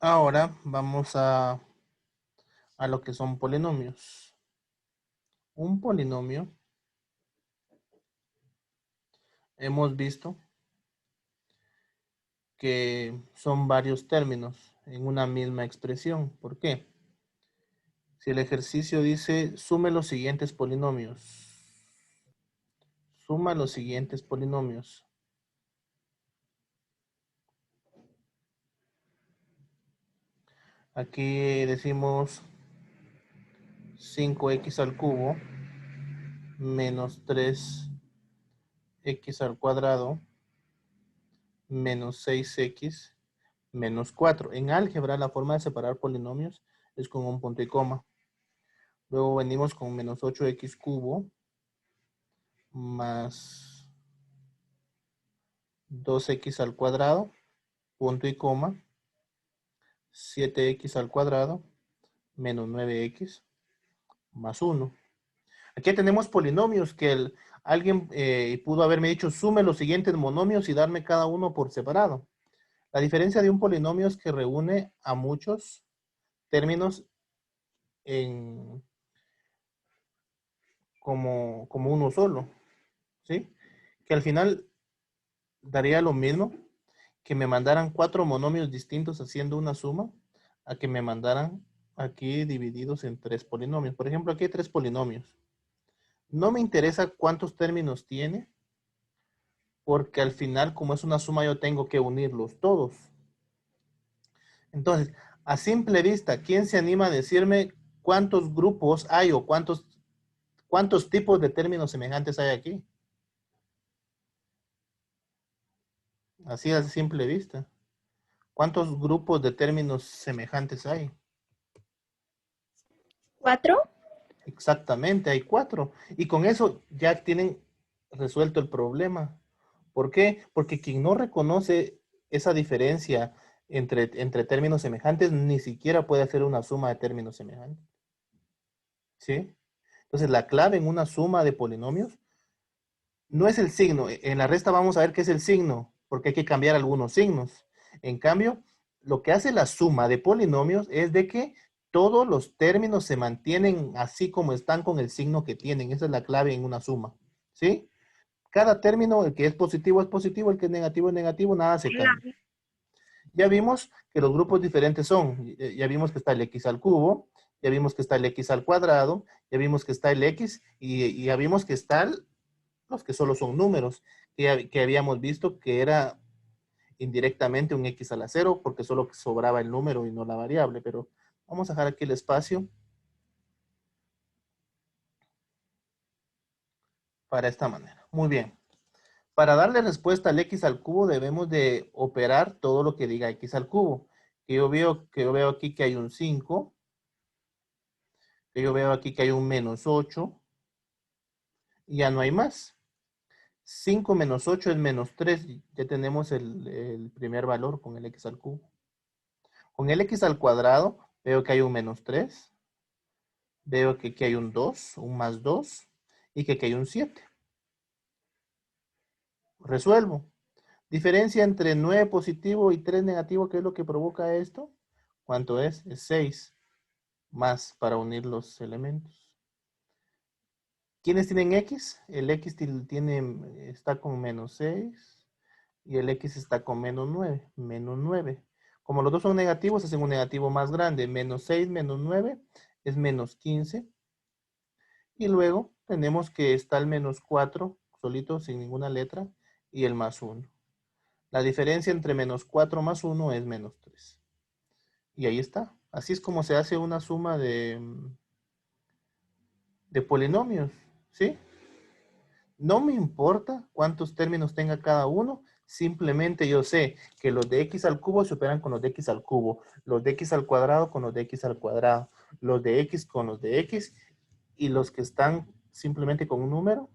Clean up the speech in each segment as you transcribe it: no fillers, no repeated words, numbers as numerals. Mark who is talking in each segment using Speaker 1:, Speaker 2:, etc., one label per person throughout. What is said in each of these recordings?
Speaker 1: Ahora vamos a lo que son polinomios. Un polinomio, hemos visto que son varios términos en una misma expresión. ¿Por qué? Si el ejercicio dice, sume los siguientes polinomios. Suma los siguientes polinomios. Aquí decimos 5x al cubo menos 3x al cuadrado menos 6x menos 4. En álgebra la forma de separar polinomios es con un punto y coma. Luego venimos con menos 8x cubo más 2x al cuadrado, punto y coma, 7x al cuadrado menos 9x más 1. Aquí tenemos polinomios que alguien pudo haberme dicho, sume los siguientes monomios y darme cada uno por separado. La diferencia de un polinomio es que reúne a muchos términos como uno solo, ¿sí? Que al final daría lo mismo que me mandaran 4 monomios distintos haciendo una suma a que me mandaran aquí divididos en 3 polinomios. Por ejemplo, aquí hay 3 polinomios. No me interesa cuántos términos tiene, porque al final, como es una suma, yo tengo que unirlos todos. Entonces, a simple vista, ¿quién se anima a decirme cuántos grupos hay o cuántos tipos de términos semejantes hay aquí? Así a simple vista. ¿Cuántos grupos de términos semejantes hay?
Speaker 2: ¿Cuatro?
Speaker 1: Exactamente, hay 4. Y con eso ya tienen resuelto el problema. ¿Por qué? Porque quien no reconoce esa diferencia entre términos semejantes ni siquiera puede hacer una suma de términos semejantes. ¿Sí? Entonces, la clave en una suma de polinomios no es el signo. En la resta vamos a ver qué es el signo, porque hay que cambiar algunos signos. En cambio, lo que hace la suma de polinomios es de que todos los términos se mantienen así como están con el signo que tienen. Esa es la clave en una suma. ¿Sí? Cada término, el que es positivo, el que es negativo, nada se cambia. Ya vimos que los grupos diferentes son, ya vimos que está el x al cubo, ya vimos que está el x al cuadrado, ya vimos que está el x y ya vimos que están los que solo son números, que habíamos visto que era indirectamente un x a la 0 porque solo sobraba el número y no la variable, pero vamos a dejar aquí el espacio para esta manera. Muy bien. Para darle respuesta al x al cubo debemos de operar todo lo que diga x al cubo. Que yo veo aquí que hay un 5, que yo veo aquí que hay un menos 8, y ya no hay más. 5 menos 8 es menos 3, ya tenemos el primer valor con el x al cubo. Con el x al cuadrado veo que hay un menos 3, veo que aquí hay un 2, un más 2, y que aquí hay un 7. Resuelvo. Diferencia entre 9 positivo y 3 negativo, ¿qué es lo que provoca esto? ¿Cuánto es? Es 6 más para unir los elementos. ¿Quiénes tienen x? El x está con menos 6 y el x está con menos 9. Menos 9. Como los dos son negativos, hacen un negativo más grande. Menos 6 menos 9 es menos 15. Y luego tenemos que está el menos 4, solito, sin ninguna letra, y el más 1. La diferencia entre menos 4 más 1 es menos 3. Y ahí está. Así es como se hace una suma de polinomios, ¿sí? No me importa cuántos términos tenga cada uno, simplemente yo sé que los de x al cubo se operan con los de x al cubo, los de x al cuadrado con los de x al cuadrado, los de x con los de x, y los que están simplemente con un número,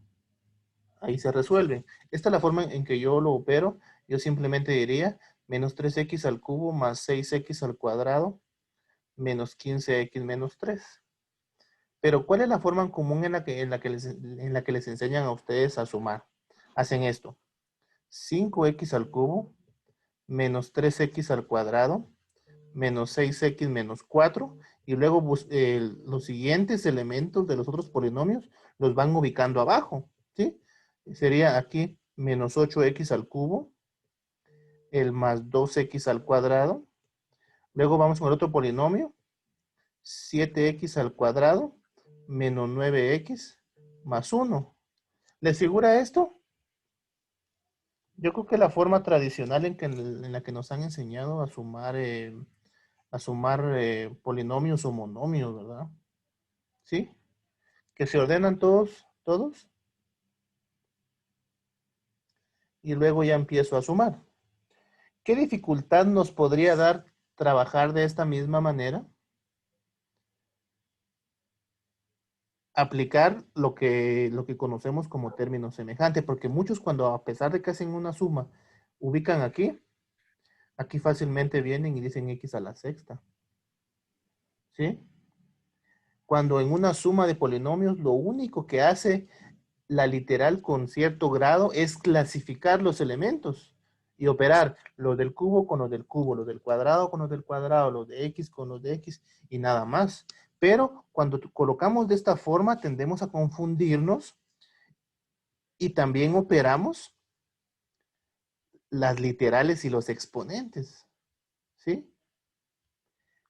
Speaker 1: ahí se resuelven. Esta es la forma en que yo lo opero. Yo simplemente diría menos 3x al cubo más 6x al cuadrado menos 15x menos 3. Pero ¿cuál es la forma común en la que les enseñan a ustedes a sumar? Hacen esto. 5x al cubo menos 3x al cuadrado menos 6x menos 4, y luego los siguientes elementos de los otros polinomios los van ubicando abajo, ¿sí? Sería aquí menos 8x al cubo, el más 2x al cuadrado. Luego vamos con el otro polinomio, 7x al cuadrado menos 9x más 1. ¿Les figura esto? Yo creo que la forma tradicional en la que nos han enseñado a sumar polinomios o monomios, ¿verdad? ¿Sí? Que se ordenan todos, y luego ya empiezo a sumar. ¿Qué dificultad nos podría dar trabajar de esta misma manera? Aplicar lo que conocemos como término semejante, porque muchos cuando a pesar de que hacen una suma, ubican aquí fácilmente vienen y dicen x a la sexta, ¿sí? Cuando en una suma de polinomios lo único que hace la literal con cierto grado es clasificar los elementos y operar los del cubo con los del cubo, los del cuadrado con los del cuadrado, los de x con los de x y nada más. Pero cuando colocamos de esta forma tendemos a confundirnos y también operamos las literales y los exponentes, ¿sí?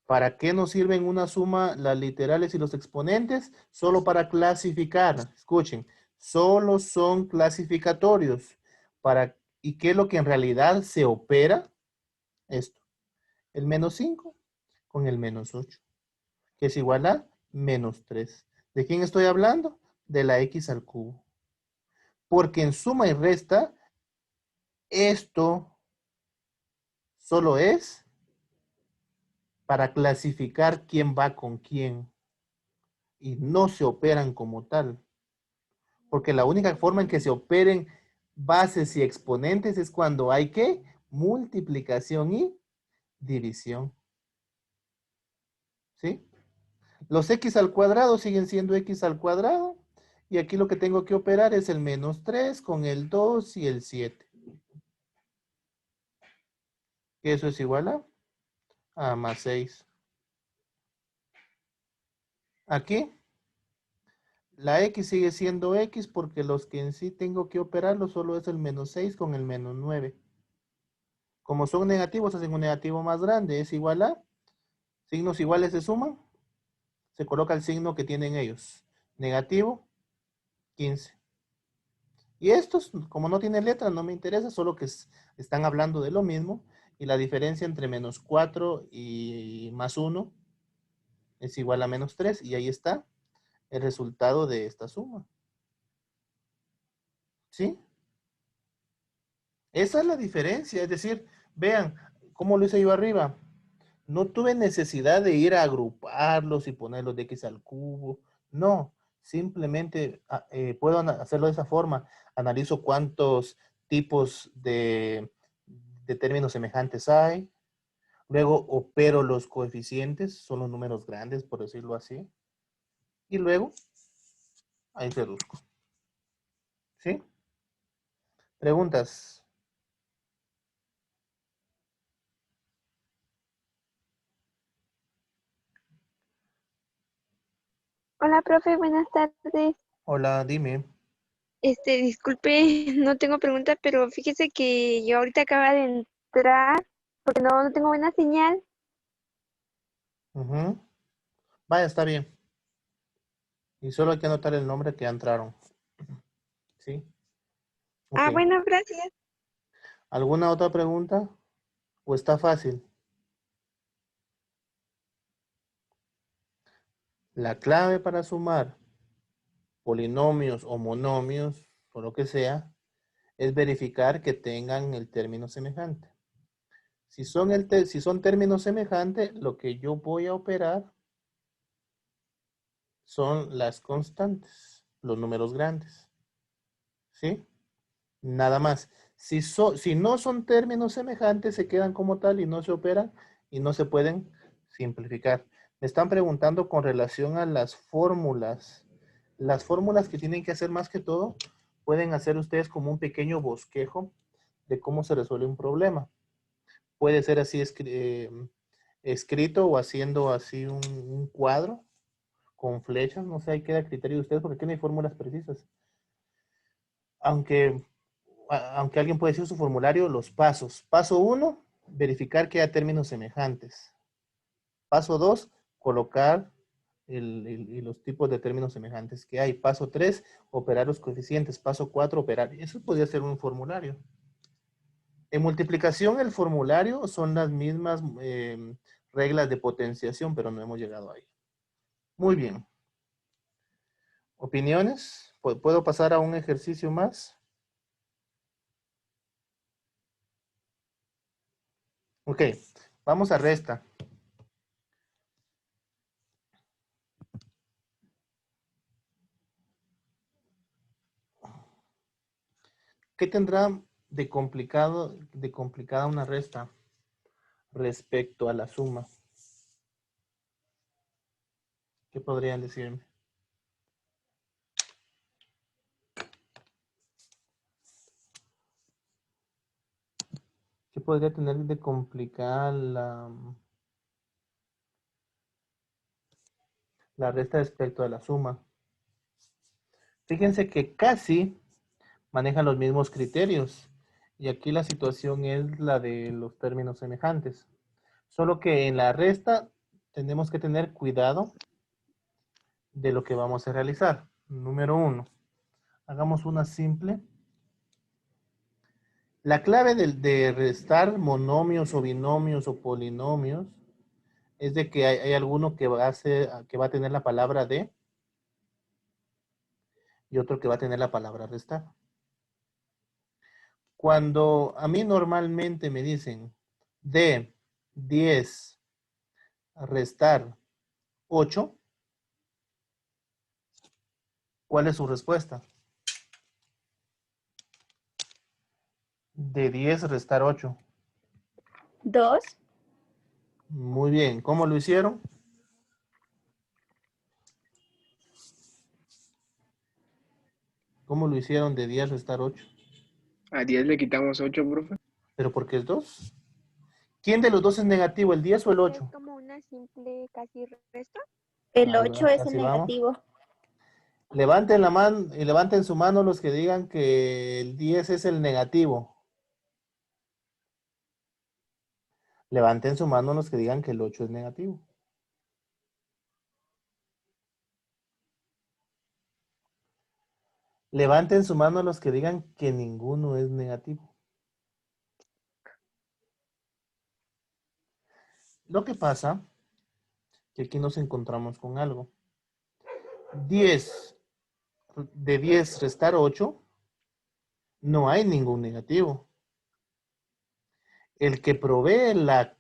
Speaker 1: ¿Para qué nos sirven una suma las literales y los exponentes? Solo para clasificar. Escuchen, solo son clasificatorios. ¿Y qué es lo que en realidad se opera? Esto. El menos 5 con el menos 8, que es igual a menos 3. ¿De quién estoy hablando? De la x al cubo. Porque en suma y resta, esto solo es para clasificar quién va con quién y no se operan como tal. Porque la única forma en que se operen bases y exponentes es cuando hay que multiplicación y división. ¿Sí? Los x al cuadrado siguen siendo x al cuadrado. Y aquí lo que tengo que operar es el menos 3 con el 2 y el 7. Eso es igual a más 6. Aquí la x sigue siendo x porque los que en sí tengo que operarlo solo es el menos 6 con el menos 9. Como son negativos, hacen un negativo más grande. Es igual a signos iguales se suman. Se coloca el signo que tienen ellos. Negativo 15. Y estos, como no tienen letra, no me interesa, solo que están hablando de lo mismo. Y la diferencia entre menos 4 y más 1 es igual a menos 3. Y ahí está el resultado de esta suma. ¿Sí? Esa es la diferencia. Es decir, vean cómo lo hice yo arriba. No tuve necesidad de ir a agruparlos y ponerlos de x al cubo. No, simplemente puedo hacerlo de esa forma. Analizo cuántos tipos de términos semejantes hay. Luego opero los coeficientes, son los números grandes, por decirlo así. Y luego ahí reduzco. ¿Sí? ¿Preguntas?
Speaker 2: Hola, profe, buenas tardes.
Speaker 1: Hola, dime.
Speaker 2: Disculpe, no tengo pregunta, pero fíjese que yo ahorita acaba de entrar porque no tengo buena señal.
Speaker 1: Ujú. Vaya, está bien. Y solo hay que anotar el nombre que ya entraron. ¿Sí? Ok.
Speaker 2: Ah, bueno, gracias.
Speaker 1: ¿Alguna otra pregunta? ¿O está fácil? La clave para sumar polinomios o monomios, o lo que sea, es verificar que tengan el término semejante. Si son términos semejantes, lo que yo voy a operar son las constantes, los números grandes. ¿Sí? Nada más. Si no son términos semejantes, se quedan como tal y no se operan y no se pueden simplificar. Me están preguntando con relación a las fórmulas. Las fórmulas que tienen que hacer más que todo, pueden hacer ustedes como un pequeño bosquejo de cómo se resuelve un problema. Puede ser así escrito o haciendo así un cuadro con flechas, no sé, ahí queda a criterio de ustedes porque aquí no hay fórmulas precisas. Aunque, aunque alguien puede decir su formulario, los pasos. Paso 1, verificar que haya términos semejantes. Paso 2, colocar los tipos de términos semejantes que hay. Paso 3, operar los coeficientes. Paso 4, operar. Eso podría ser un formulario. En multiplicación, el formulario son las mismas reglas de potenciación, pero no hemos llegado ahí. Muy bien. ¿Opiniones? ¿Puedo pasar a un ejercicio más? Ok, vamos a resta. ¿Qué tendrá de complicada una resta respecto a la suma? ¿Qué podrían decirme? ¿Qué podría tener de complicada la resta respecto a la suma? Fíjense que casi manejan los mismos criterios. Y aquí la situación es la de los términos semejantes. Solo que en la resta tenemos que tener cuidado de lo que vamos a realizar. Número 1. Hagamos una simple. La clave de restar monomios o binomios o polinomios es de que hay alguno que que va a tener la palabra de y otro que va a tener la palabra restar. Cuando a mí normalmente me dicen de 10 restar 8, ¿cuál es su respuesta? De 10 restar 8.
Speaker 3: 2.
Speaker 1: Muy bien. ¿Cómo lo hicieron? ¿Cómo lo hicieron de 10 restar 8?
Speaker 4: A 10 le quitamos 8, profe.
Speaker 1: ¿Pero por qué es 2? ¿Quién de los dos es negativo, el 10 o el
Speaker 2: Es
Speaker 1: 8?
Speaker 2: como una simple casi resto.
Speaker 3: El
Speaker 1: Ahí
Speaker 3: 8
Speaker 1: va,
Speaker 3: es el
Speaker 1: casi vamos.
Speaker 3: negativo.
Speaker 1: Levanten la mano y levanten su mano los que digan que el 10 es el negativo. Levanten su mano los que digan que el 8 es negativo. Levanten su mano los que digan que ninguno es negativo. Lo que pasa que aquí nos encontramos con algo. 10 de 10 restar 8, no hay ningún negativo. El que provee la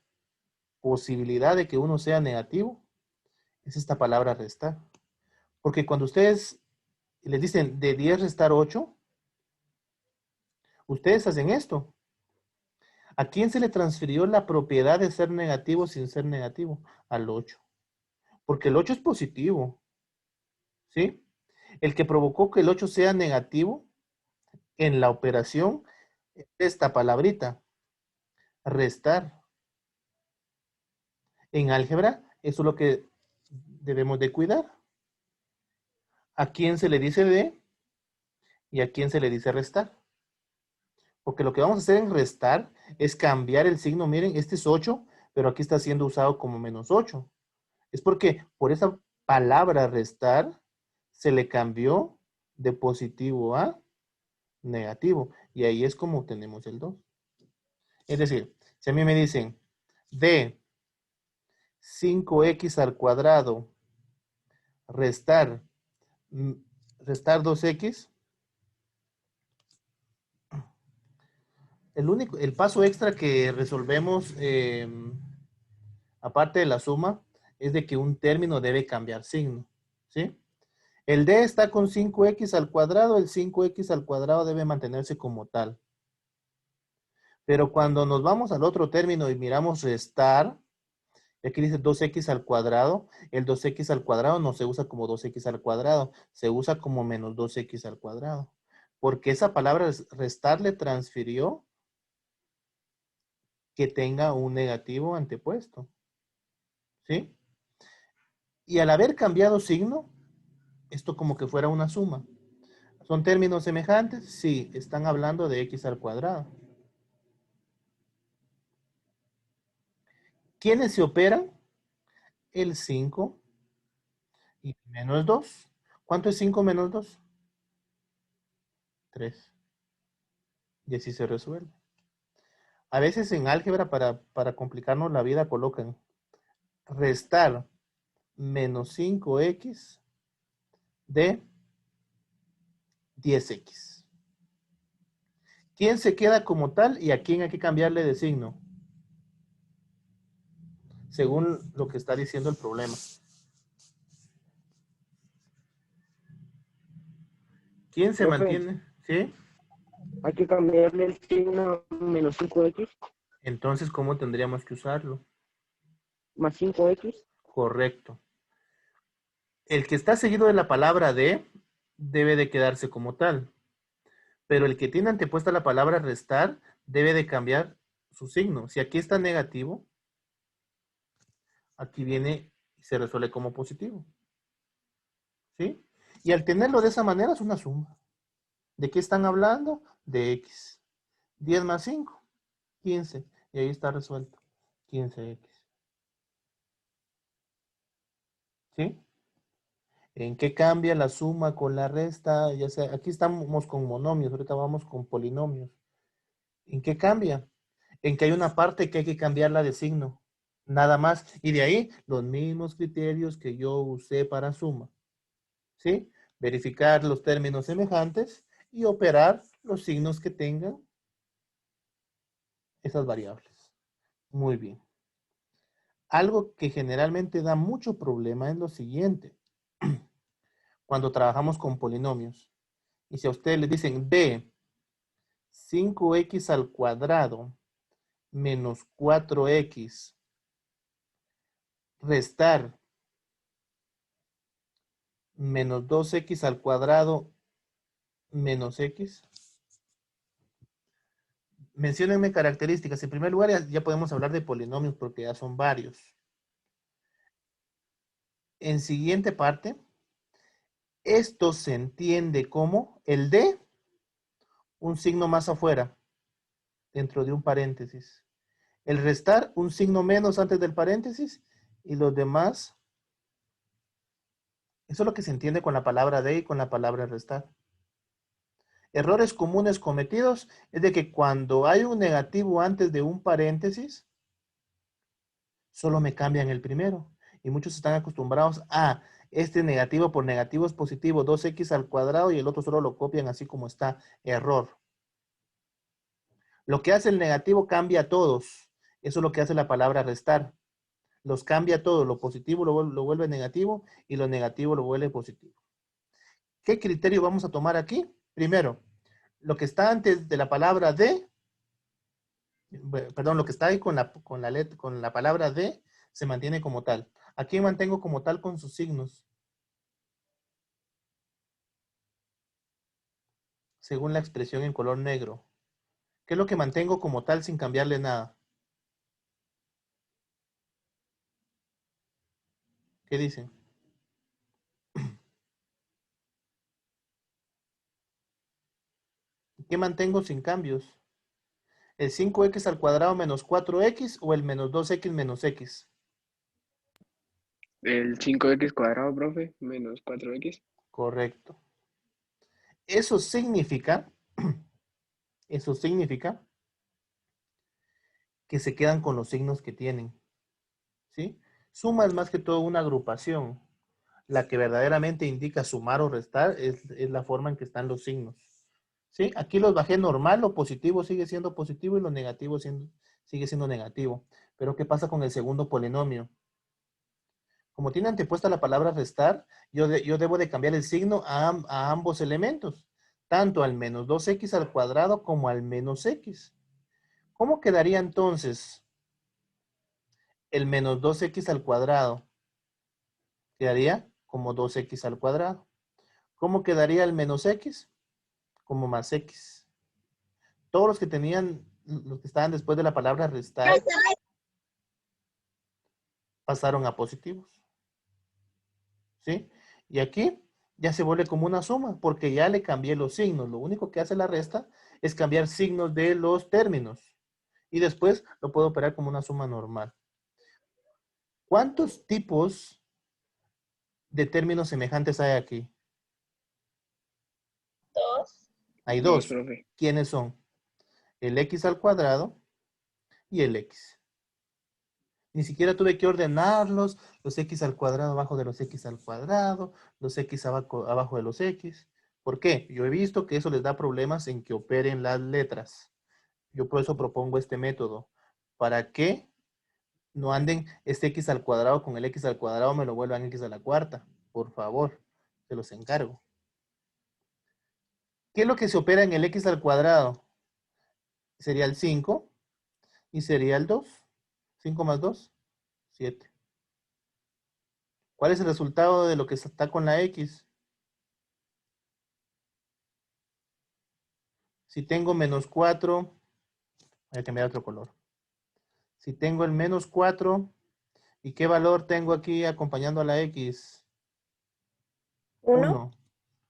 Speaker 1: posibilidad de que uno sea negativo es esta palabra restar. Porque cuando ustedes les dicen de 10 restar 8, ustedes hacen esto. ¿A quién se le transfirió la propiedad de ser negativo sin ser negativo? Al 8. Porque el 8 es positivo. ¿Sí? El que provocó que el 8 sea negativo en la operación es esta palabrita, restar. En álgebra, eso es lo que debemos de cuidar. ¿A quién se le dice de y a quién se le dice restar? Porque lo que vamos a hacer en restar es cambiar el signo. Miren, este es 8, pero aquí está siendo usado como menos 8. Es porque por esa palabra restar se le cambió de positivo a negativo. Y ahí es como obtenemos el 2. Es decir, si a mí me dicen de 5x al cuadrado restar, restar 2x, el paso extra que resolvemos, aparte de la suma, es de que un término debe cambiar signo, ¿sí? El d está con 5x al cuadrado, el 5x al cuadrado debe mantenerse como tal. Pero cuando nos vamos al otro término y miramos restar, aquí dice 2x al cuadrado, el 2x al cuadrado no se usa como 2x al cuadrado, se usa como menos 2x al cuadrado. Porque esa palabra restar le transfirió que tenga un negativo antepuesto. ¿Sí? Y al haber cambiado signo, esto como que fuera una suma. ¿Son términos semejantes? Sí, están hablando de x al cuadrado. ¿Quiénes se operan? El 5 y menos 2. ¿Cuánto es 5 menos 2? 3. Y así se resuelve. A veces en álgebra, para complicarnos la vida, colocan restar menos 5x de 10x. ¿Quién se queda como tal y a quién hay que cambiarle de signo? Según lo que está diciendo el problema. ¿Quién se
Speaker 5: Profe,
Speaker 1: mantiene? ¿Sí?
Speaker 5: hay que cambiarle el signo menos 5x
Speaker 1: Entonces, ¿cómo tendríamos que usarlo?
Speaker 5: más 5x.
Speaker 1: Correcto. El que está seguido de la palabra de debe de quedarse como tal. Pero el que tiene antepuesta la palabra restar debe de cambiar su signo. Si aquí está negativo, aquí viene y se resuelve como positivo. ¿Sí? Y al tenerlo de esa manera es una suma. ¿De qué están hablando? De x. 10 más 5, 15. Y ahí está resuelto. 15x. ¿Sí? ¿En qué cambia la suma con la resta? Ya sea, aquí estamos con monomios, ahorita vamos con polinomios. ¿En qué cambia? En que hay una parte que hay que cambiarla de signo. Nada más. Y de ahí los mismos criterios que yo usé para suma. ¿Sí? Verificar los términos semejantes y operar los signos que tengan esas variables. Muy bien. Algo que generalmente da mucho problema es lo siguiente. Cuando trabajamos con polinomios. Y si a ustedes les dicen b 5x al cuadrado menos 4x restar menos 2x al cuadrado menos x. Menciónenme características. En primer lugar, ya podemos hablar de polinomios porque ya son varios. En siguiente parte, esto se entiende como el de un signo más afuera, dentro de un paréntesis. El restar, un signo menos antes del paréntesis, y los demás, eso es lo que se entiende con la palabra de y con la palabra restar. Errores comunes cometidos es de que cuando hay un negativo antes de un paréntesis, solo me cambian el primero. Y muchos están acostumbrados a este negativo por negativo es positivo, 2x al cuadrado, y el otro solo lo copian así como está. Error. Lo que hace el negativo cambia a todos. Eso es lo que hace la palabra restar. Los cambia a todos. Lo positivo lo vuelve negativo y lo negativo lo vuelve positivo. ¿Qué criterio vamos a tomar aquí? Primero, lo que está antes de la palabra de, perdón, lo que está ahí con la palabra de, se mantiene como tal. Aquí mantengo como tal con sus signos. Según la expresión en color negro. ¿Qué es lo que mantengo como tal sin cambiarle nada? ¿Qué dicen? ¿Qué mantengo sin cambios? ¿El 5x al cuadrado menos 4x o el menos 2x menos x?
Speaker 4: El 5x cuadrado, profe, menos 4x.
Speaker 1: Correcto. Eso significa, eso significa que se quedan con los signos que tienen. ¿Sí? Suma es más que todo una agrupación. La que verdaderamente indica sumar o restar es la forma en que están los signos. ¿Sí? Aquí los bajé normal, lo positivo sigue siendo positivo y lo negativo sigue siendo negativo. Pero ¿qué pasa con el segundo polinomio? Como tiene antepuesta la palabra restar, yo debo de cambiar el signo a ambos elementos, tanto al menos 2x al cuadrado como al menos x. ¿Cómo quedaría entonces el menos 2x al cuadrado? Quedaría como 2x al cuadrado. ¿Cómo quedaría el menos x? Como más x. Todos los que tenían, los que estaban después de la palabra restar, pasaron a positivos. ¿Sí? Y aquí ya se vuelve como una suma, porque ya le cambié los signos. Lo único que hace la resta es cambiar signos de los términos. Y después lo puedo operar como una suma normal. ¿Cuántos tipos de términos semejantes hay aquí?
Speaker 3: 2.
Speaker 1: Hay
Speaker 4: Dos,
Speaker 1: dos.
Speaker 4: profe.
Speaker 1: ¿Quiénes son? El x al cuadrado y el x. Ni siquiera tuve que ordenarlos, los x al cuadrado abajo de los x al cuadrado, los x abajo de los x. ¿Por qué? Yo he visto que eso les da problemas en que operen las letras. Yo por eso propongo este método. ¿Para que no anden este x al cuadrado con el x al cuadrado, me lo vuelvan x a la cuarta? Por favor, se los encargo. ¿Qué es lo que se opera en el x al cuadrado? Sería el 5 y sería el 2. 5 más 2, 7. ¿Cuál es el resultado de lo que está con la x? Si tengo menos 4, voy a cambiar otro color. Si tengo el menos 4, ¿y qué valor tengo aquí acompañando a la x?
Speaker 3: 1.
Speaker 1: 1.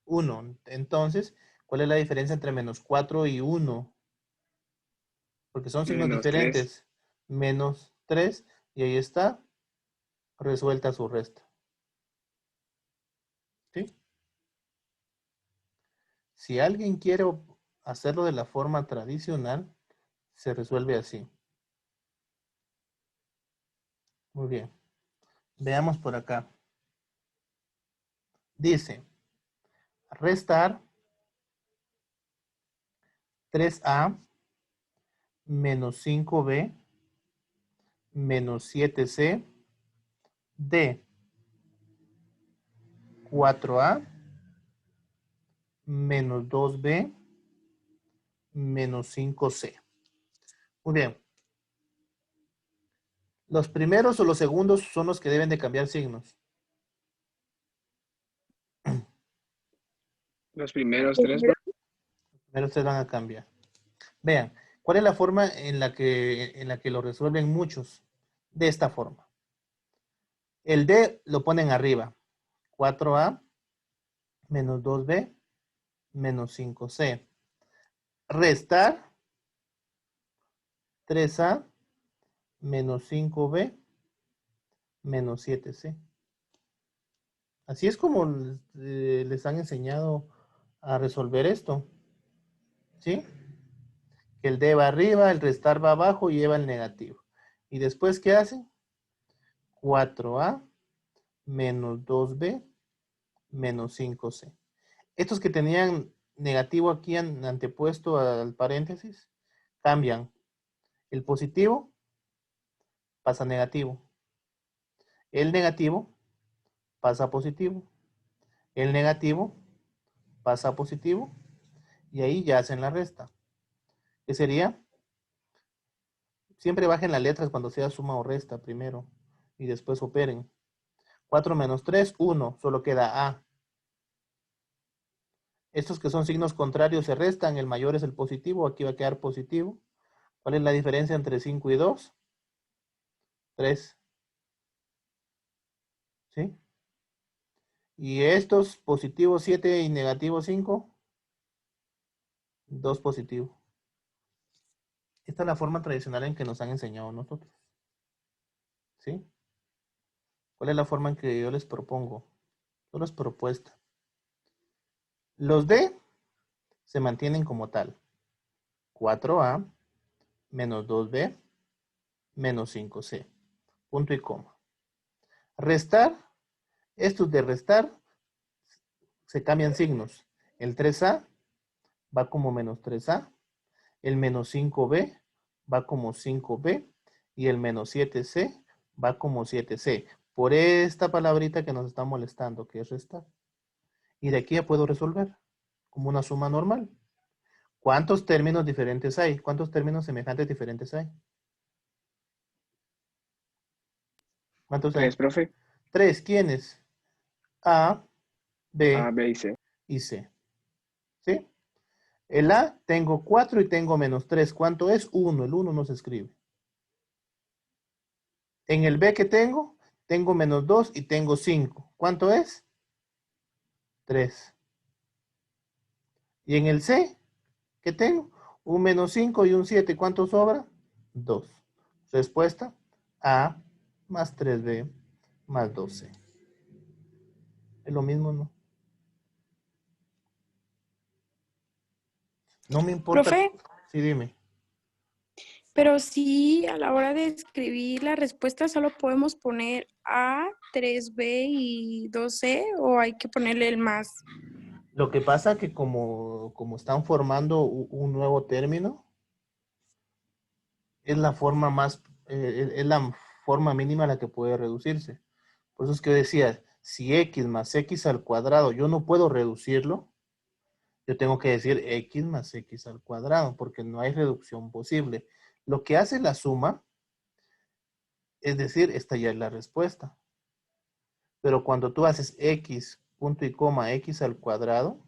Speaker 1: 1. Entonces, ¿cuál es la diferencia entre menos 4 y 1? Porque son signos
Speaker 4: Menos 3.
Speaker 1: diferentes. Menos 3. Y ahí está. Resuelta su resta. ¿Sí? Si alguien quiere hacerlo de la forma tradicional, se resuelve así. Muy bien. Veamos por acá. Dice, restar 3a menos 5b menos 7c de 4a menos 2b menos 5c. Muy bien. Los primeros o los segundos son los que deben de cambiar signos.
Speaker 4: Los primeros 3, profe.
Speaker 1: Primero ustedes van a cambiar. Vean, ¿cuál es la forma en la que lo resuelven muchos? De esta forma. El D lo ponen arriba. 4A menos 2B menos 5C. Restar 3A menos 5B menos 7C. Así es como les han enseñado a resolver esto. ¿Sí? Que el D va arriba, el restar va abajo y lleva el negativo. ¿Y después qué hacen? 4A menos 2B menos 5C. Estos que tenían negativo aquí antepuesto al paréntesis, cambian. El positivo pasa a negativo. El negativo pasa a positivo. El negativo pasa a positivo. Y ahí ya hacen la resta. ¿Qué sería? Siempre bajen las letras cuando sea suma o resta primero. Y después operen. 4 menos 3, 1. Solo queda A. Estos que son signos contrarios se restan. El mayor es el positivo. Aquí va a quedar positivo. ¿Cuál es la diferencia entre 5 y 2? 3. ¿Sí? Y estos positivos 7 y negativo 5, 2 positivo. Esta es la forma tradicional en que nos han enseñado nosotros. ¿Sí? ¿Cuál es la forma en que yo les propongo? Solo es propuesta. Los D se mantienen como tal. 4A menos 2B menos 5C. Punto y coma. Restar. Estos de restar se cambian signos. El 3A va como menos 3A. El menos 5B va como 5B. Y el menos 7C va como 7C. Por esta palabrita que nos está molestando, que es restar. Y de aquí ya puedo resolver como una suma normal. ¿Cuántos términos diferentes hay? ¿Cuántos términos semejantes diferentes hay? ¿Cuántos hay?
Speaker 4: 3, profe.
Speaker 1: 3. ¿Quiénes? A, B
Speaker 4: A, B y C.
Speaker 1: y C. ¿Sí? El A tengo 4 y tengo menos 3. ¿Cuánto es? 1. El 1 no se escribe. En el B que tengo tengo menos 2 y tengo 5. ¿Cuánto es? 3. Y en el C, ¿qué tengo? Un menos 5 y un 7. ¿Cuánto sobra? 2. Respuesta, A más 3B más 2C. Es lo mismo, ¿no? No me importa.
Speaker 6: Profe,
Speaker 1: Sí, dime.
Speaker 6: pero sí, a la hora de escribir la respuesta solo podemos poner A, 3B y 2C o hay que ponerle el más.
Speaker 1: Lo que pasa que como están formando un nuevo término, es la forma más, es la forma mínima a la que puede reducirse. Por eso es que yo decía, si x más x al cuadrado, yo no puedo reducirlo, yo tengo que decir x más x al cuadrado, porque no hay reducción posible. Lo que hace la suma, es decir, esta ya es la respuesta. Pero cuando tú haces x, punto y coma, x al cuadrado,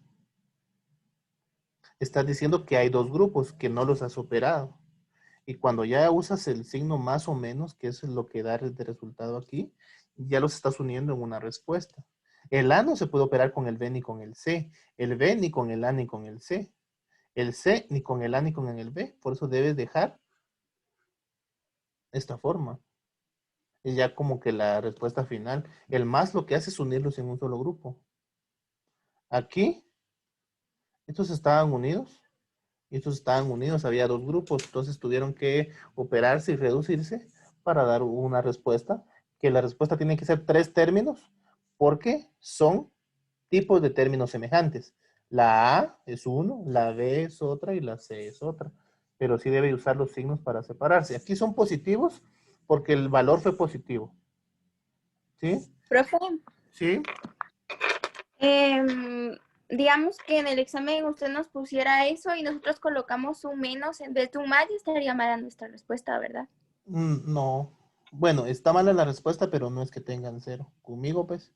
Speaker 1: estás diciendo que hay dos grupos que no los has operado. Y cuando ya usas el signo más o menos, que es lo que da de resultado aquí, ya los estás uniendo en una respuesta. El A no se puede operar con el B ni con el C. El B ni con el A ni con el C. El C ni con el A ni con el B. Por eso debes dejar esta forma. Y ya como que la respuesta final. El más lo que hace es unirlos en un solo grupo. Aquí, estos estaban unidos. Y estos estaban unidos, había dos grupos, entonces tuvieron que operarse y reducirse para dar una respuesta, que la respuesta tiene que ser 3 términos, porque son tipos de términos semejantes. La A es uno, la B es otra y la C es otra, pero sí debe usar los signos para separarse. Aquí son positivos porque el valor fue positivo. ¿Sí?
Speaker 3: Profe,
Speaker 1: ¿Sí?
Speaker 3: digamos que en el examen usted nos pusiera eso y nosotros colocamos un menos en vez de un más, y estaría mala nuestra respuesta, ¿verdad?
Speaker 1: No. Bueno, está mala la respuesta, pero no es que tengan 0. Conmigo, pues.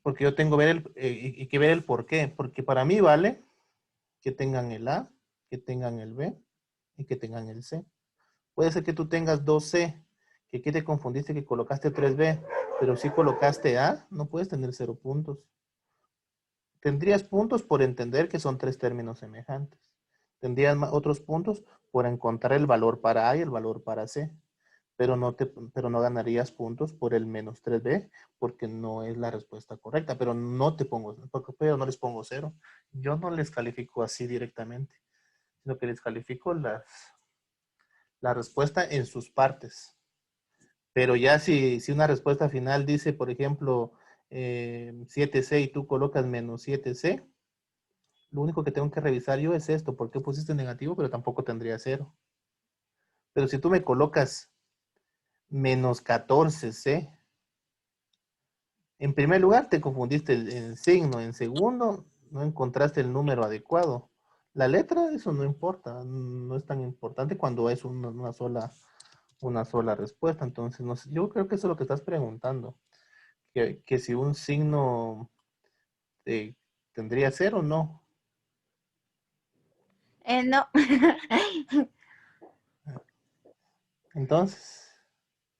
Speaker 1: Porque yo tengo que ver el por qué. Porque para mí vale que tengan el A, que tengan el B y que tengan el C. Puede ser que tú tengas 2C, que aquí te confundiste que colocaste 3B, pero si colocaste A, no puedes tener 0 puntos. Tendrías puntos por entender que son 3 términos semejantes. Tendrías otros puntos por encontrar el valor para A y el valor para C. Pero no ganarías puntos por el menos 3B, porque no es la respuesta correcta, pero no les pongo 0. Yo no les califico así directamente, sino que les califico la respuesta en sus partes. Pero ya si una respuesta final dice, por ejemplo, 7C y tú colocas menos 7C, lo único que tengo que revisar yo es esto, ¿por qué pusiste negativo? Pero tampoco tendría 0. Pero si tú me colocas menos 14C, en primer lugar, te confundiste el signo. En segundo, no encontraste el número adecuado. La letra, eso no importa. No es tan importante cuando es una sola respuesta. Entonces, no sé, yo creo que eso es lo que estás preguntando. Que si un signo tendría 0 o no.
Speaker 3: No.
Speaker 1: Entonces,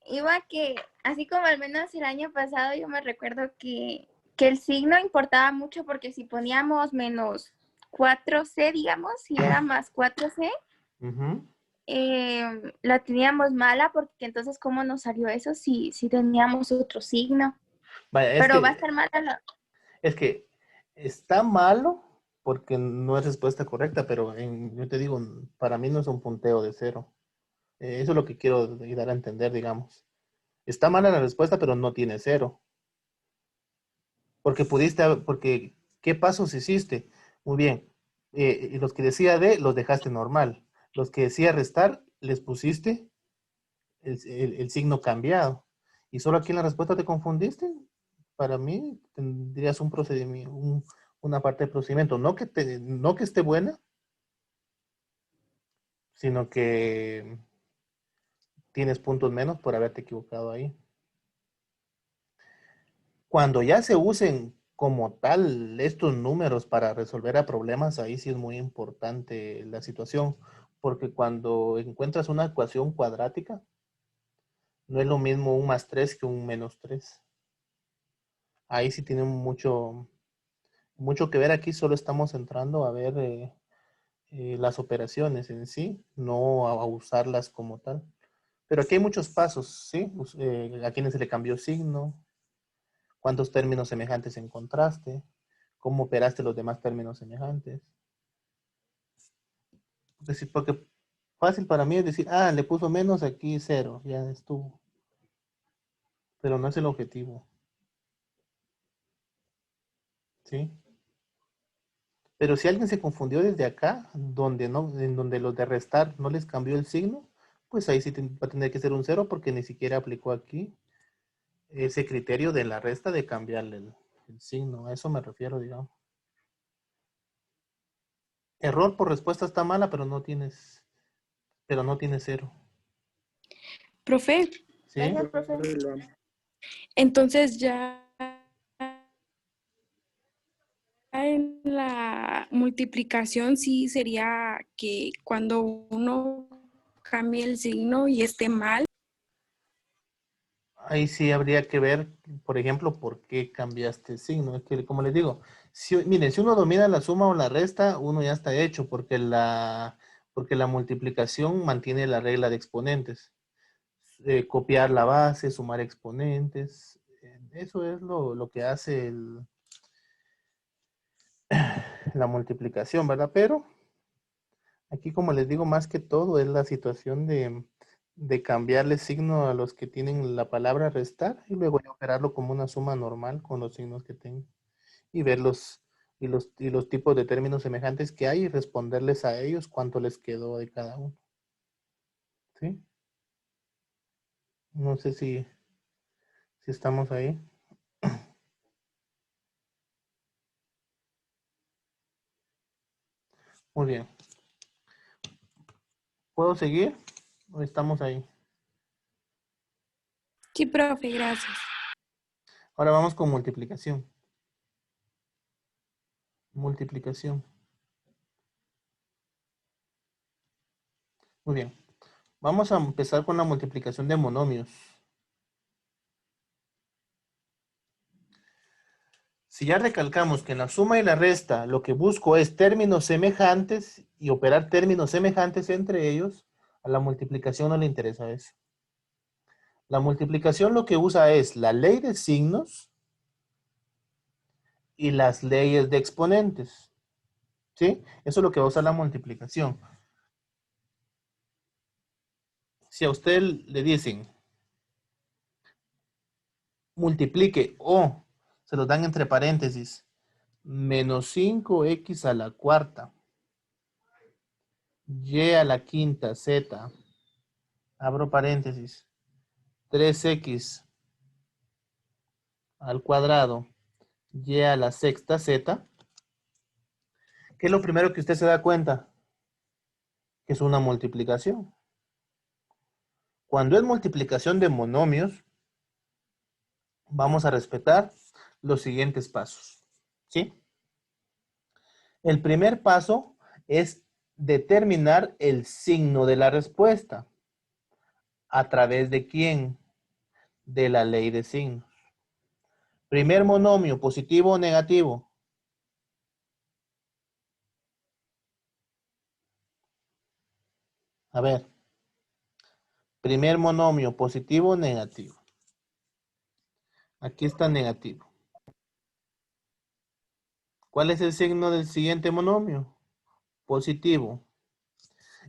Speaker 3: Iba que, así como al menos el año pasado, yo me recuerdo que el signo importaba mucho porque si poníamos menos 4C, digamos, si era más 4C,
Speaker 1: ujú.
Speaker 3: la teníamos mala porque entonces, ¿cómo nos salió eso si teníamos otro signo?
Speaker 1: Vaya,
Speaker 3: Pero va a estar mala
Speaker 1: es que está malo porque no es respuesta correcta, pero yo te digo, para mí no es un punteo de 0. Eso es lo que quiero dar a entender, digamos. Está mala la respuesta, pero no tiene 0. Porque ¿qué pasos hiciste? Muy bien. Y los que decía D, los dejaste normal. Los que decía restar, les pusiste el signo cambiado. Y solo aquí en la respuesta te confundiste. Para mí, tendrías un procedimiento, una parte de procedimiento. No que esté buena, sino que tienes puntos menos por haberte equivocado ahí. Cuando ya se usen como tal estos números para resolver a problemas, ahí sí es muy importante la situación, porque cuando encuentras una ecuación cuadrática, No es lo mismo un más 3 que un menos 3. Ahí sí tiene mucho que ver. Aquí solo estamos entrando a ver las operaciones en sí, no a usarlas como tal. Pero aquí hay muchos pasos, ¿sí? A quiénes se le cambió signo, cuántos términos semejantes encontraste, cómo operaste los demás términos semejantes. Porque fácil para mí es decir, le puso menos aquí 0, ya estuvo. Pero no es el objetivo. ¿Sí? Pero si alguien se confundió desde acá, en donde los de restar no les cambió el signo, pues ahí sí va a tener que ser un 0 porque ni siquiera aplicó aquí ese criterio de la resta de cambiarle el signo. A eso me refiero, digamos. Error por respuesta está mala, pero no tienes 0.
Speaker 6: Profe,
Speaker 1: ¿Sí?
Speaker 3: Gracias, profe.
Speaker 6: entonces ya en la multiplicación sí sería que cuando uno cambie el signo y esté mal.
Speaker 1: Ahí sí habría que ver, por ejemplo, por qué cambiaste el signo. Es que, como les digo, miren, si uno domina la suma o la resta, uno ya está hecho, porque la multiplicación mantiene la regla de exponentes. Copiar la base, sumar exponentes. Eso es lo que hace la multiplicación, ¿verdad? Pero aquí, como les digo, más que todo es la situación de cambiarle signo a los que tienen la palabra restar y luego ya operarlo como una suma normal con los signos que tengo y ver los tipos de términos semejantes que hay y responderles a ellos cuánto les quedó de cada uno. ¿Sí? No sé si estamos ahí. Muy bien. ¿Puedo seguir o estamos ahí?
Speaker 6: Sí, profe, gracias.
Speaker 1: Ahora vamos con multiplicación. Multiplicación. Muy bien. Vamos a empezar con la multiplicación de monomios. Si ya recalcamos que en la suma y la resta lo que busco es términos semejantes y operar términos semejantes entre ellos, a la multiplicación no le interesa eso. La multiplicación lo que usa es la ley de signos y las leyes de exponentes. ¿Sí? Eso es lo que va a usar la multiplicación. Si a usted le dicen multiplique o se lo dan entre paréntesis menos 5x a la cuarta y a la quinta z, abro paréntesis, 3x al cuadrado y a la sexta z, ¿qué es lo primero que usted se da cuenta? Que es una multiplicación. Cuando es multiplicación de monomios, vamos a respetar los siguientes pasos. ¿Sí? El primer paso es determinar el signo de la respuesta. ¿A través de quién? De la ley de signos. Primer monomio, positivo o negativo. A ver. Primer monomio, positivo o negativo. Aquí está negativo. ¿Cuál es el signo del siguiente monomio? Positivo.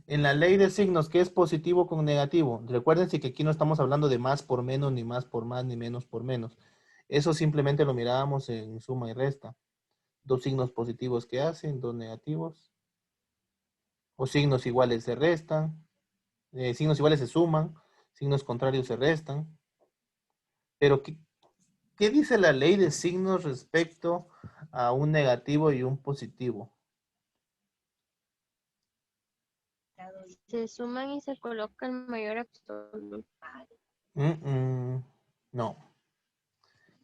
Speaker 1: En la ley de signos, ¿qué es positivo con negativo? Recuérdense que aquí no estamos hablando de más por menos, ni más por más, ni menos por menos. Eso simplemente lo mirábamos en suma y resta. Dos signos positivos que hacen, dos negativos. O signos iguales se restan. Signos iguales se suman. Signos contrarios se restan. Pero, ¿qué dice la ley de signos respecto a un negativo y un positivo?
Speaker 2: Se suman y se colocan mayor absoluto.
Speaker 1: No.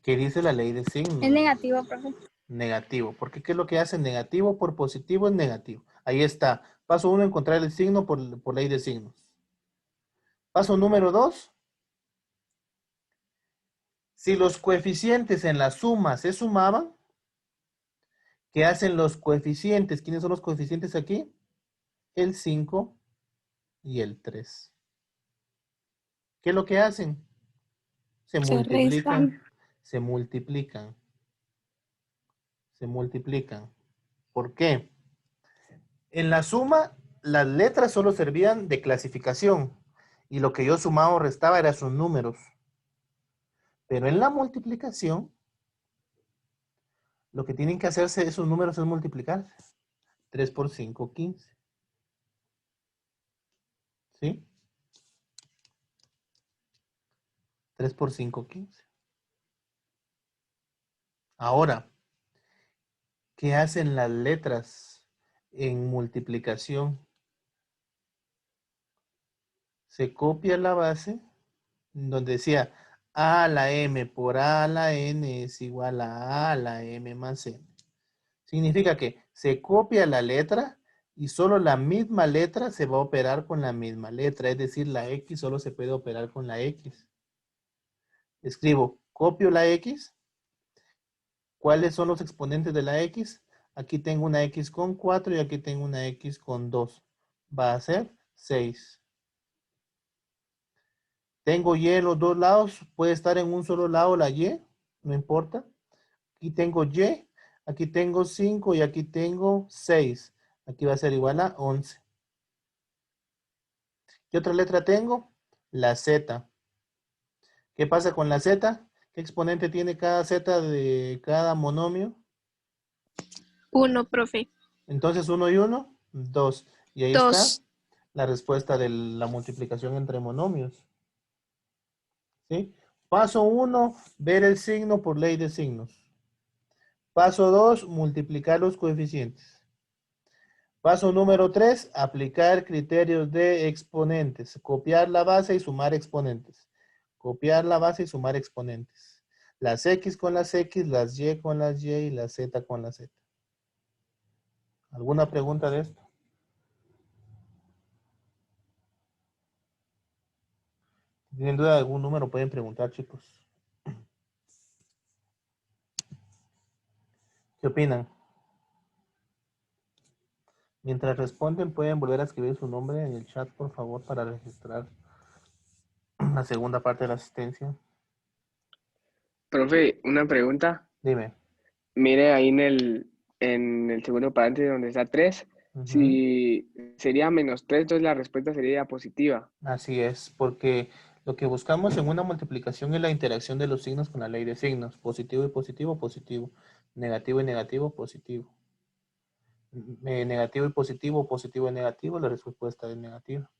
Speaker 1: ¿Qué dice la ley de signos?
Speaker 3: Es negativo, profe.
Speaker 1: Negativo. Porque ¿qué es lo que hace negativo por positivo? Es negativo. Ahí está. Paso 1, encontrar el signo por ley de signos. Paso número 2, Si los coeficientes en la suma se sumaban, ¿qué hacen los coeficientes? ¿Quiénes son los coeficientes aquí? El 5 y el 3. ¿Qué es lo que hacen? Se
Speaker 6: Se
Speaker 1: multiplican,
Speaker 6: restan.
Speaker 1: se multiplican, se multiplican. ¿Por qué? En la suma, las letras solo servían de clasificación y lo que yo sumaba o restaba eran sus números. Pero en la multiplicación, lo que tienen que hacerse esos números es multiplicarse. 3 por 5, 15. ¿Sí? 3 por 5, 15. Ahora, ¿qué hacen las letras en multiplicación? Se copia la base donde decía A a la M por A a la N es igual a la M más N. Significa que se copia la letra y solo la misma letra se va a operar con la misma letra, es decir, la X solo se puede operar con la X. Escribo, copio la X. ¿Cuáles son los exponentes de la X? Aquí tengo una X con 4 y aquí tengo una X con 2. Va a ser 6. Tengo Y en los dos lados, puede estar en un solo lado la Y, no importa. Aquí tengo Y, aquí tengo 5 y aquí tengo 6. Aquí va a ser igual a 11. ¿Qué otra letra tengo? La Z. ¿Qué pasa con la Z? ¿Qué exponente tiene cada Z de cada monomio?
Speaker 6: 1, profe.
Speaker 1: Entonces 1 y 1, 2. Y ahí está
Speaker 6: 2.
Speaker 1: la respuesta de la multiplicación entre monomios. ¿Sí? Paso 1, ver el signo por ley de signos. Paso 2, multiplicar los coeficientes. Paso número 3, aplicar criterios de exponentes. Copiar la base y sumar exponentes. Copiar la base y sumar exponentes. Las X con las X, las Y con las Y y la Z con la Z. ¿Alguna pregunta de esto? Si tienen duda de algún número, pueden preguntar, chicos. ¿Qué opinan? Mientras responden, pueden volver a escribir su nombre en el chat, por favor, para registrar la segunda parte de la asistencia.
Speaker 4: Profe, una pregunta.
Speaker 1: Dime.
Speaker 4: Mire ahí en el segundo paréntesis donde está 3.
Speaker 1: Ujú.
Speaker 4: Si sería -3, entonces la respuesta sería positiva.
Speaker 1: Así es, porque lo que buscamos en una multiplicación es la interacción de los signos con la ley de signos. Positivo y positivo, positivo. Negativo y negativo, positivo. Negativo y positivo, positivo y negativo, la respuesta es negativa.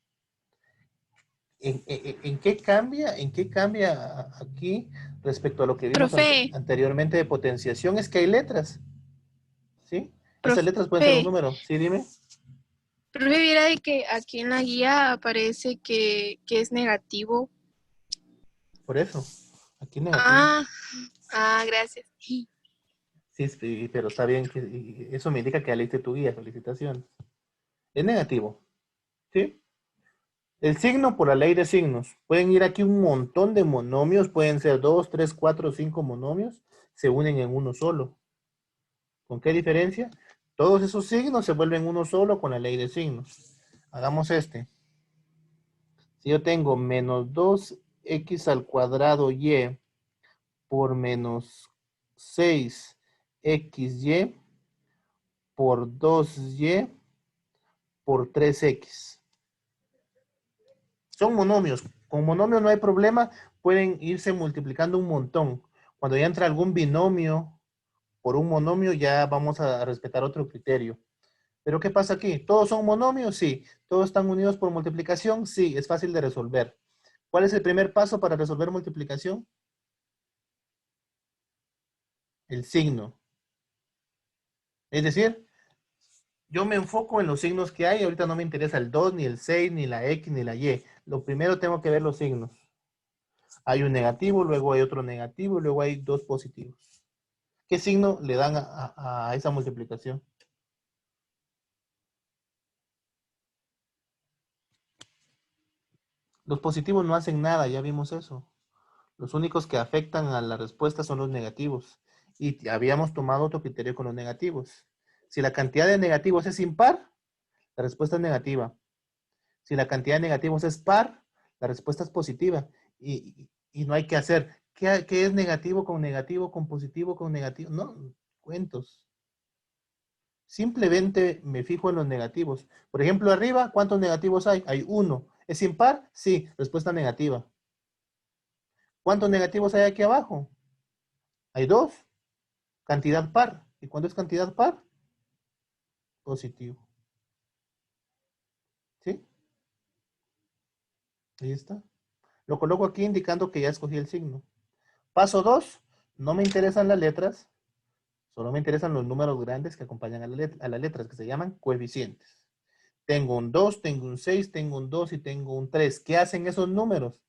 Speaker 1: ¿En qué cambia? ¿En qué cambia aquí respecto a lo que vimos
Speaker 6: Profe,
Speaker 1: anteriormente de potenciación? Es que hay letras, ¿sí? Esas letras pueden ser un
Speaker 6: profe,
Speaker 1: número, ¿sí? Dime.
Speaker 6: profe, viera de que aquí en la guía aparece que es negativo.
Speaker 1: Por eso, aquí negativo.
Speaker 6: Gracias.
Speaker 1: Sí, sí, pero está bien, que eso me indica que ya leíste tu guía, felicitaciones. Es negativo, ¿sí? El signo por la ley de signos. Pueden ir aquí un montón de monomios, pueden ser 2, 3, 4, 5 monomios, se unen en uno solo. ¿Con qué diferencia? Todos esos signos se vuelven uno solo con la ley de signos. Hagamos este. Si yo tengo menos 2x al cuadrado y por menos 6xy por 2y por 3x. Son monomios. Con monomios no hay problema. Pueden irse multiplicando un montón. Cuando ya entra algún binomio por un monomio, ya vamos a respetar otro criterio. Pero ¿qué pasa aquí? ¿Todos son monomios? Sí. ¿Todos están unidos por multiplicación? Sí. Es fácil de resolver. ¿Cuál es el primer paso para resolver multiplicación? El signo. Es decir, yo me enfoco en los signos que hay. Ahorita no me interesa el 2, ni el 6, ni la X, ni la Y. Lo primero tengo que ver los signos. Hay un negativo, luego hay otro negativo, y luego hay dos positivos. ¿Qué signo le dan a esa multiplicación? Los positivos no hacen nada, ya vimos eso. Los únicos que afectan a la respuesta son los negativos. Y habíamos tomado otro criterio con los negativos. Si la cantidad de negativos es impar, la respuesta es negativa. Si la cantidad de negativos es par, la respuesta es positiva. Y no hay que hacer, ¿qué es negativo, con positivo, con negativo? No, cuentos. Simplemente me fijo en los negativos. Por ejemplo, arriba, ¿cuántos negativos hay? Hay 1. ¿Es impar? Sí, respuesta negativa. ¿Cuántos negativos hay aquí abajo? Hay 2. Cantidad par. ¿Y cuándo es cantidad par? Positivo. ¿Sí? Ahí está. Lo coloco aquí indicando que ya escogí el signo. Paso 2. No me interesan las letras. Solo me interesan los números grandes que acompañan a las letras, que se llaman coeficientes. Tengo un 2, tengo un 6, tengo un 2 y tengo un 3. ¿Qué hacen esos números?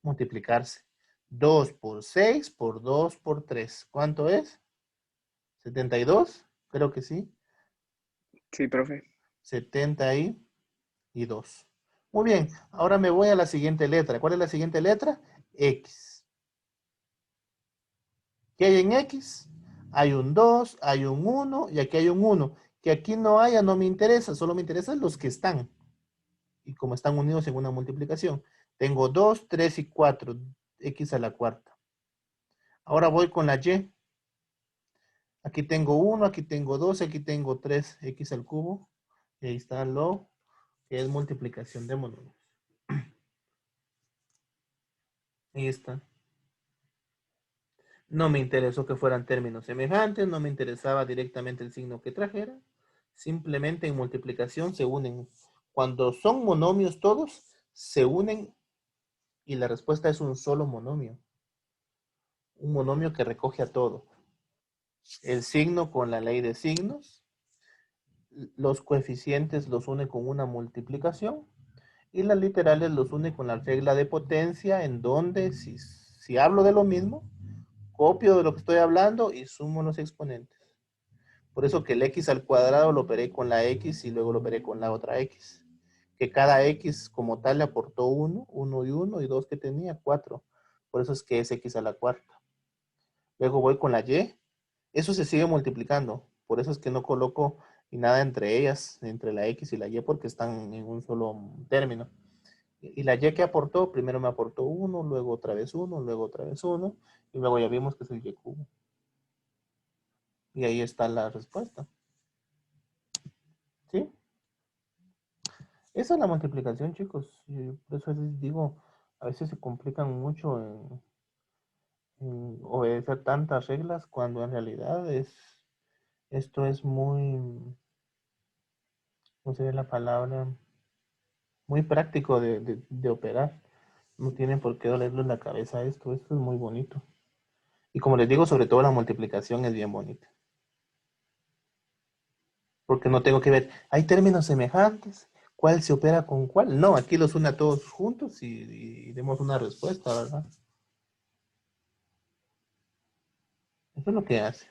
Speaker 1: Multiplicarse. 2 por 6 por 2 por 3. ¿Cuánto es? 72. Creo que sí.
Speaker 4: Sí, profe.
Speaker 1: 72. Muy bien. Ahora me voy a la siguiente letra. ¿Cuál es la siguiente letra? X. ¿Qué hay en X? Hay un 2, hay un 1 y aquí hay un 1. Que aquí no haya, no me interesa. Solo me interesan los que están. Y como están unidos en una multiplicación. Tengo 2, 3 y 4. X a la cuarta. Ahora voy con la Y. Aquí tengo 1, aquí tengo 2, aquí tengo 3. X al cubo. Y ahí está lo que es multiplicación de monomios. Ahí está. No me interesó que fueran términos semejantes, no me interesaba directamente el signo que trajera. Simplemente en multiplicación se unen. Cuando son monomios todos, se unen y la respuesta es un solo monomio. Un monomio que recoge a todo. El signo con la ley de signos. Los coeficientes los une con una multiplicación. Y las literales los une con la regla de potencia, en donde si hablo de lo mismo, copio de lo que estoy hablando y sumo los exponentes. Por eso que el x al cuadrado lo operé con la x y luego lo operé con la otra x. Que cada x como tal le aportó 1, 1 y 1 y 2 que tenía, 4. Por eso es que es x a la cuarta. Luego voy con la y. Eso se sigue multiplicando. Por eso es que no coloco nada entre ellas, entre la x y la y, porque están en un solo término. Y la y que aportó, primero me aportó 1, luego otra vez 1, luego otra vez 1, y luego ya vimos que es el y cubo. Y ahí está la respuesta. ¿Sí? Esa es la multiplicación, chicos. Por eso les digo, a veces se complican mucho en obedecer tantas reglas cuando en realidad esto es muy, ¿cómo sería la palabra? Muy práctico de operar. No tienen por qué dolerles la cabeza esto es muy bonito. Y como les digo, sobre todo la multiplicación es bien bonita. Porque no tengo que ver, hay términos semejantes, ¿cuál se opera con cuál? No, aquí los une a todos juntos y demos una respuesta, ¿verdad? Eso es lo que hace.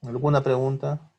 Speaker 1: ¿Alguna pregunta?